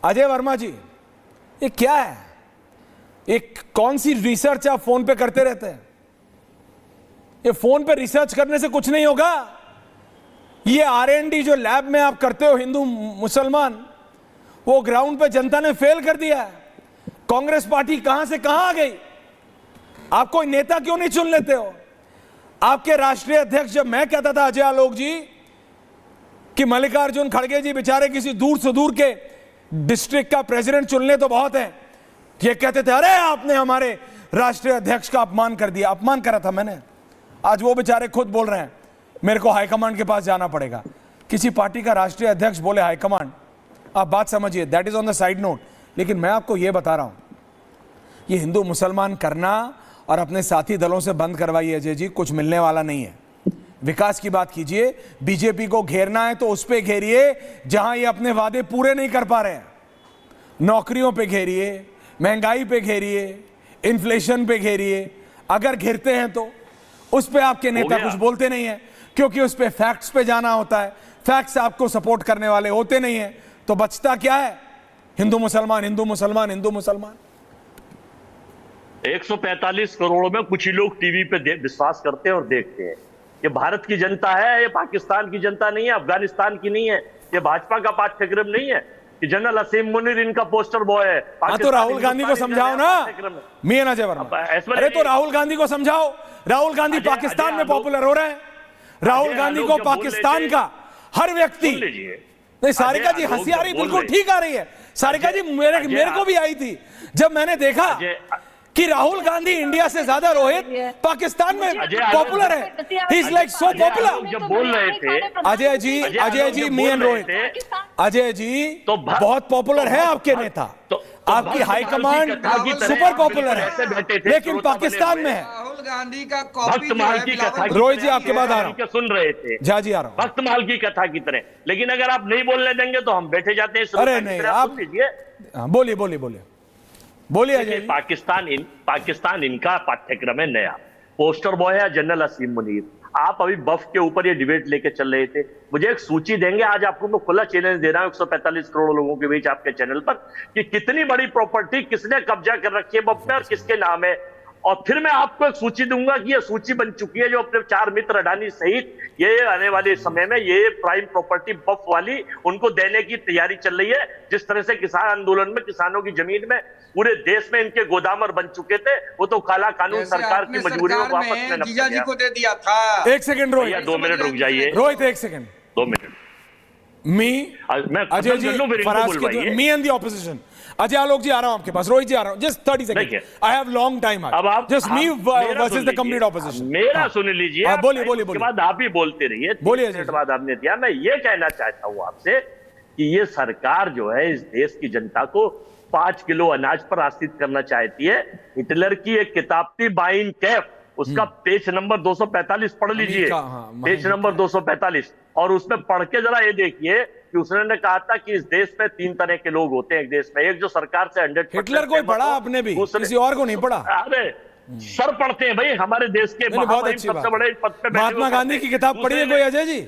अजय वर्मा जी, ये क्या है? एक कौन सी रिसर्च आप फोन पे करते रहते हैं? ये फोन पे रिसर्च करने से कुछ नहीं होगा। ये R&D जो लैब में आप करते हो हिंदू मुसलमान, वो ग्राउंड पे जनता ने फेल कर दिया है। कांग्रेस पार्टी कहां से कहां आ गई? आप कोई नेता क्यों नहीं चुन लेते हो? आपके राष्ट्रीय अध्यक्ष, जब मैं कहता था अजय आलोक जी कि मल्लिकार्जुन खड़गे जी बेचारे किसी दूर से दूर के डिस्ट्रिक्ट का प्रेसिडेंट चुनने तो बहुत है, ये कहते थे अरे आपने हमारे राष्ट्रीय अध्यक्ष का अपमान कर दिया। अपमान करा था मैंने? आज वो बेचारे खुद बोल रहे हैं मेरे को हाईकमांड के पास जाना पड़ेगा। किसी पार्टी का राष्ट्रीय अध्यक्ष बोले हाईकमांड, आप बात समझिए, that is on the side note. लेकिन मैं आपको यह बता रहा हूं, ये हिंदू मुसलमान करना और अपने साथी दलों से बंद करवाइए अजय जी, कुछ मिलने वाला नहीं है। विकास की बात कीजिए, बीजेपी को घेरना है तो उस पे घेरिए जहां ये अपने वादे पूरे नहीं कर पा रहे हैं। नौकरियों पे घेरिए, महंगाई पे घेरिए, इन्फ्लेशन पे घेरिए। अगर घेरते हैं तो उस पे आपके नेता कुछ बोलते नहीं है, क्योंकि उस पे फैक्ट्स पे जाना होता है। फैक्ट्स आपको सपोर्ट करने वाले होते नहीं है, तो बचता क्या है? हिंदू मुसलमान, हिंदू मुसलमान, हिंदू मुसलमान। 145 करोड़ में कुछ ही लोग टीवी पे विश्वास करते हैं और देखते हैं। ये भारत की जनता है, ये पाकिस्तान की जनता नहीं है, अफगानिस्तान की नहीं है, ये भाजपा का पाठ्यक्रम नहीं है कि जनरल असीम मुनीर इनका पोस्टर बॉय है। तो राहुल गांधी को समझाओ ना, मियां अजय वर्मा। अरे तो राहुल गांधी को समझाओ। राहुल गांधी पाकिस्तान में पॉपुलर हो रहे हैं। राहुल गांधी को पाकिस्तान का हर व्यक्ति, नहीं सारिका जी हंसी आ रही, बिल्कुल ठीक आ रही है सारिका जी, मेरे को भी आई थी जब मैंने देखा कि राहुल गांधी इंडिया से ज्यादा रोहित पाकिस्तान में पॉपुलर है। He is like so popular. जब बोल रहे थे अजय जी, मी एंड रोहित, अजय जी तो बहुत पॉपुलर है आपके नेता, आपकी हाईकमांड सुपर पॉपुलर है, लेकिन पाकिस्तान में है। राहुल गांधी का भक्त महल की कथा, रोहित जी आपके बाद आ रहा हूं, सुन रहे थे झा जी आ रहा हूं, भक्त महल की कथा की तरह। लेकिन अगर आप नहीं बोलने देंगे तो हम बैठे जाते हैं। अरे नहीं, आप बोलिए बोलिए बोलिए बोलिए अजय। पाकिस्तान इनका पाठ्यक्रम है नया। पोस्टर बॉय है जनरल असीम मुनीर। आप अभी बफ के ऊपर ये डिबेट लेके चल रहे थे। मुझे एक सूची देंगे, आज आपको मैं खुला चैलेंज दे रहा हूं 145 करोड़ लोगों के बीच आपके चैनल पर, कि कितनी बड़ी प्रॉपर्टी किसने कब्जा कर रखी है बफ में और किसके नाम है। और फिर मैं आपको एक सूची दूंगा कि ये सूची बन चुकी है, जो अपने 4 मित्र अडानी सहित ये आने वाले समय में ये प्राइम प्रॉपर्टी बफ वाली उनको देने की तैयारी चल रही है। जिस तरह से किसान आंदोलन में किसानों की जमीन में पूरे देश में इनके गोदामर बन चुके थे, वो तो काला कानून सरकार की मजबूरियों को वापस में जीजा जी को दे दिया था। एक सेकंड रोहित, 2 मिनट रुक जाइए रोहित, एक सेकंड, 2 मिनट। अजय जी, फराज के me and the opposition. Ajay Alok ji आ रहा हूं आपके पास, रोहित जी आ रहा हूं, just 30 second, I have long time. अब आप just me versus the complete opposition. मेरा सुन लीजिए, बोलिए बोलिए उसके बाद आप ही बोलते रहिए। बोलिए, बाद आपने दिया। मैं ये कहना चाहता हूं आपसे कि ये सरकार जो है इस देश की जनता को 5 किलो अनाज पर आश्रित करना चाहती है। हिटलर की एक किताब थी बाइन कैफ, उसका पेज नंबर 245 पढ़ लीजिए, पेज नंबर 245, और उसमें पढ़ के जरा ये देखिए कि उसने कहा था कि इस देश में 3 तरह के लोग होते हैं एक देश में। एक जो सरकार से 100% हिटलर को पढ़ा आपने भी, किसी और को नहीं पढ़ा? अरे सर पढ़ते हैं भाई हमारे देश के सबसे बड़े पद पे। महात्मा गांधी की किताब पढ़ी है कोई अजय जी?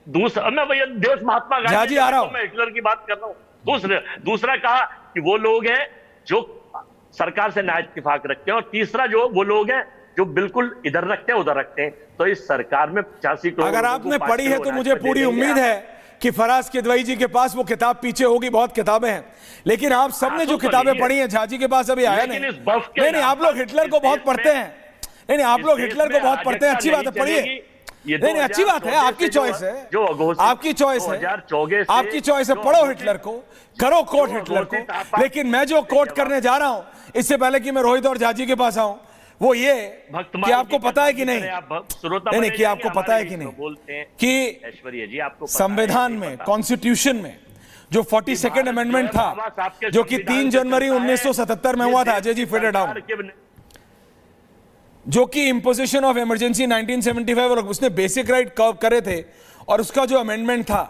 दूसरा, मैं भैया देश महात्मा गांधी आ रहा हूं, मैं हिटलर की बात कर रहा हूं। दूसरा कहा कि वो लोग हैं जो सरकार से ना इत्तेफाक रखते हैं, और तीसरा जो वो लोग हैं जो बिल्कुल इधर रखते हैं उधर रखते हैं। तो इस सरकार में 85 करोड़, अगर आपने पढ़ी है तो मुझे पूरी उम्मीद है कि फराज किदवई जी के पास वो किताब पीछे होगी। बहुत किताबें हैं, लेकिन आप सबने जो किताबें पढ़ी हैं, झाजी के पास अभी आया नहीं। आप लोग हिटलर को बहुत पढ़ते हैं। नहीं, आप लोग हिटलर को बहुत पढ़ते हैं, अच्छी बात है, पढ़िए। नहीं, अच्छी बात है, आपकी चॉइस है, आपकी चॉइस है, आपकी चॉइस है। पढ़ो हिटलर को, करो कोट हिटलर को, लेकिन मैं जो कोट करने जा रहा हूं, इससे पहले कि मैं रोहित और झाजी के पास आऊं, वो ये कि आपको पता है कि नहीं, नहीं कि आपको पता है कि नहीं कि ऐश्वर्या जी आपको संविधान में, कॉन्स्टिट्यूशन में जो 42nd अमेंडमेंट था, जो कि 3 जनवरी 1977 में हुआ था, अजय जी फिट डाउन, जो कि इंपोजिशन ऑफ इमरजेंसी 1975, और उसने बेसिक राइट कर्व करे थे, और उसका जो अमेंडमेंट था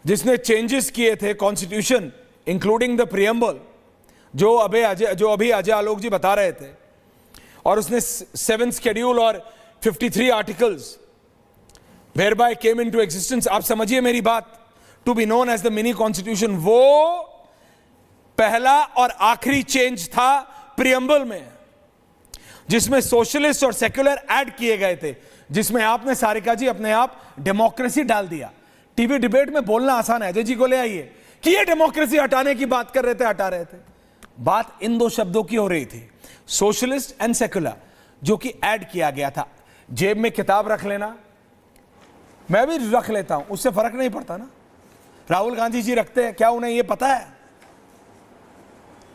जिसने चेंजेस किए थे कॉन्स्टिट्यूशन इंक्लूडिंग द प्रियम्बल, जो अभी अजय आलोक जी बता रहे थे, और उसने 7th शेड्यूल और 53 articles whereby came into existence. आप समझिए मेरी बात, to be known as the mini constitution. वो पहला और आखिरी चेंज था प्रियम्बल में, जिसमें सोशलिस्ट और सेक्युलर ऐड किए गए थे, जिसमें आपने सारिका जी अपने आप डेमोक्रेसी डाल दिया। टीवी डिबेट में बोलना आसान है, अजय जी को ले आइए कि ये डेमोक्रेसी हटाने की बात कर रहे थे, हटा रहे थे। बात इन दो शब्दों की हो रही थी, सोशलिस्ट एंड सेक्युलर, जो कि ऐड किया गया था। जेब में किताब रख लेना, मैं भी रख लेता हूं, उससे फर्क नहीं पड़ता ना। राहुल गांधी जी रखते हैं, क्या उन्हें यह पता है?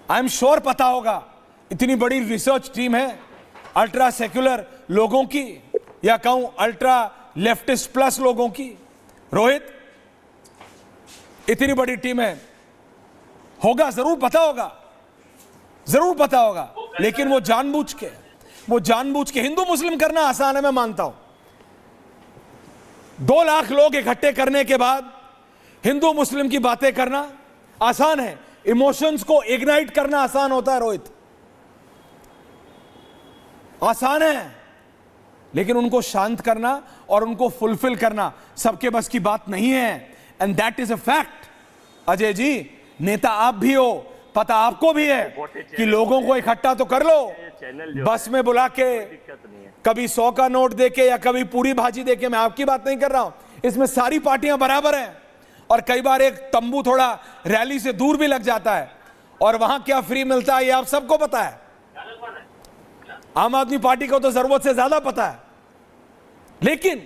आई एम श्योर पता होगा। इतनी बड़ी रिसर्च टीम है अल्ट्रा सेक्युलर लोगों की, या कहूं अल्ट्रा लेफ्टिस्ट प्लस लोगों की। रोहित, इतनी बड़ी टीम है, होगा, जरूर पता होगा, जरूर पता होगा। लेकिन वो जानबूझ के हिंदू मुस्लिम करना आसान है, मैं मानता हूं। 2 लाख लोग इकट्ठे करने के बाद हिंदू मुस्लिम की बातें करना आसान है, इमोशंस को इग्नाइट करना आसान होता है रोहित, आसान है। लेकिन उनको शांत करना और उनको फुलफिल करना सबके बस की बात नहीं है, and that is a fact. Ajay ji, नेता आप भी हो, पता आपको भी है कि लोगों को इकट्ठा तो कर लो, बस में बुला के कभी 100 का नोट देके या कभी पूरी भाजी देके, मैं आपकी बात नहीं कर रहा हूं, इसमें सारी पार्टियां बराबर हैं। और कई बार एक तंबू थोड़ा रैली से दूर भी लग जाता है, और वहां क्या फ्री मिलता है ये आप सबको पता है। आम आदमी पार्टी को तो जरूरत से ज्यादा पता है। लेकिन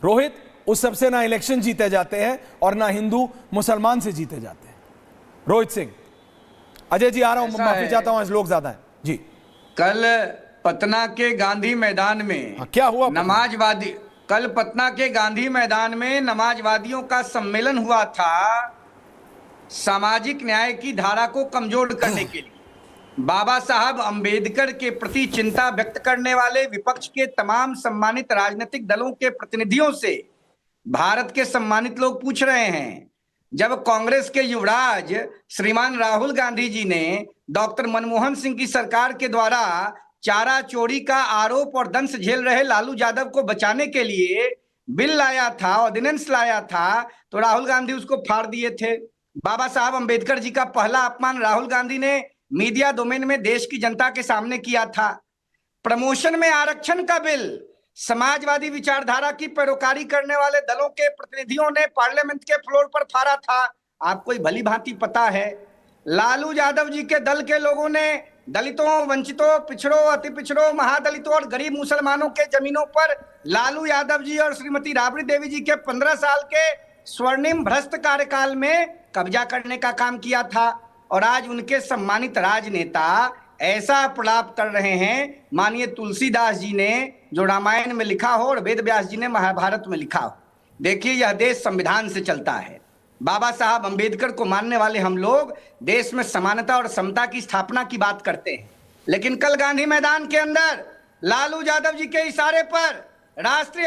रोहित, उस सबसे ना इलेक्शन जीते जाते हैं और ना हिंदू मुसलमान से जीते जाते हैं। रोहित सिंह, अजय जी आ रहा हूं, माफी चाहता हूं, आज लोग ज्यादा हैं जी। कल पटना के गांधी मैदान में क्या हुआ? कल पटना के गांधी मैदान में नमाजवादियों का सम्मेलन हुआ था, सामाजिक न्याय की धारा को कमजोर करने के लिए। बाबा साहब अंबेडकर के प्रति चिंता व्यक्त करने वाले विपक्ष के तमाम सम्मानित राजनीतिक दलों के प्रतिनिधियों से भारत के सम्मानित लोग पूछ रहे हैं, जब कांग्रेस के युवराज श्रीमान राहुल गांधी जी ने डॉक्टर मनमोहन सिंह की सरकार के द्वारा चारा चोरी का आरोप और दंश झेल रहे लालू यादव को बचाने के लिए बिल लाया था, ऑर्डिनेंस लाया था, तो राहुल गांधी उसको फाड़ दिए थे। बाबा साहब अंबेडकर जी का पहला अपमान राहुल गांधी ने मीडिया डोमेन में देश की जनता के सामने किया था। प्रमोशन में आरक्षण का बिल समाजवादी विचारधारा की पैरोकारी करने वाले दलों के प्रतिनिधियों ने पार्लियामेंट के फ्लोर पर फाड़ा था। आपको भली भांति पता है, लालू यादव जी के दल के लोगों ने दलितों, वंचितों, पिछड़ों, अति पिछड़ों, महादलितों और गरीब मुसलमानों के जमीनों पर लालू यादव जी और श्रीमती राबड़ी देवी जी के 15 साल के स्वर्णिम भ्रष्ट कार्यकाल में कब्जा करने का काम किया था। और आज उनके सम्मानित राजनेता ऐसा प्रलाप कर रहे हैं, माननीय तुलसीदास जी ने जो रामायण में लिखा हो और वेद व्यास जी ने महाभारत में लिखा हो। देखिए, यह देश संविधान से चलता है। बाबा साहब अंबेडकर को मानने वाले हम लोग देश में समानता और समता की स्थापना की बात करते हैं, लेकिन कल गांधी मैदान के अंदर लालू यादव जी के इशारे पर राष्ट्रीय